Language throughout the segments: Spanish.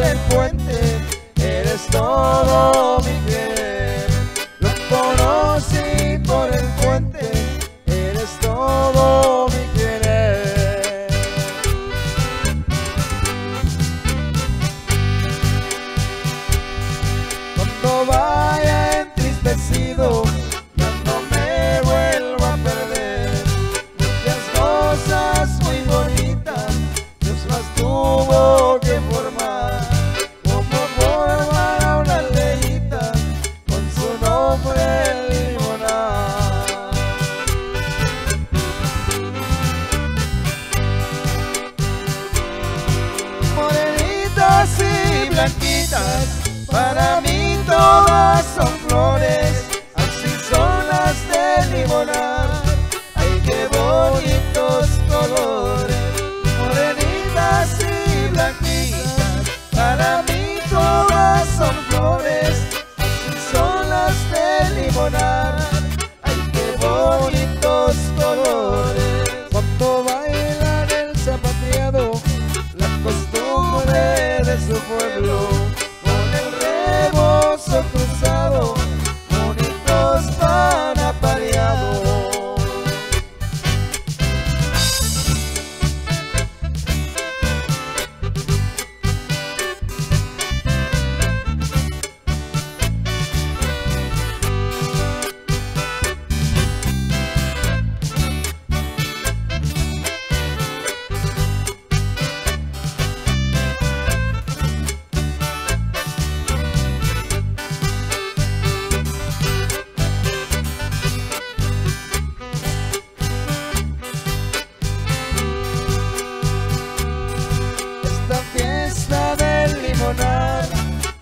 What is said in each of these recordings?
por el puente, eres todo mi querer. Lo conocí por el puente, eres todo mi querer. Cuando vaya entristecido, ya no me vuelvo a perder. Muchas cosas muy bonitas Dios las tuvo que formar, como formar a una aldeíta con su nombre limonar. Morenitas y blanquitas, para mí todas son flores, así son las de limonar. Ay, qué bonitos colores. Morenitas y blanquitas, para mí todas son flores, así son las de limonar. Ay, qué bonitos colores. Cuando bailan el zapateado, la costumbre de su pueblo, con el rebozo cruzado, bonitos van apareados.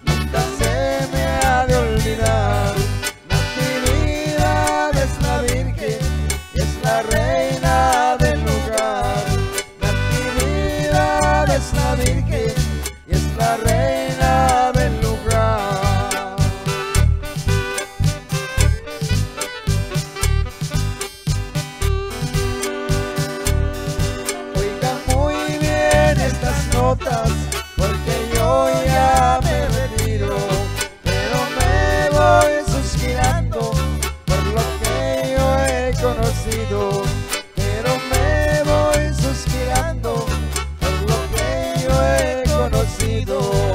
Nunca se me ha de olvidar. Natividad es la Virgen y es la reina del lugar. Natividad es la Virgen y es la reina del lugar. Oigan muy bien estas notas, porque yo ya me retiro, pero me voy suspirando por lo que yo he conocido. Pero me voy suspirando por lo que yo he conocido.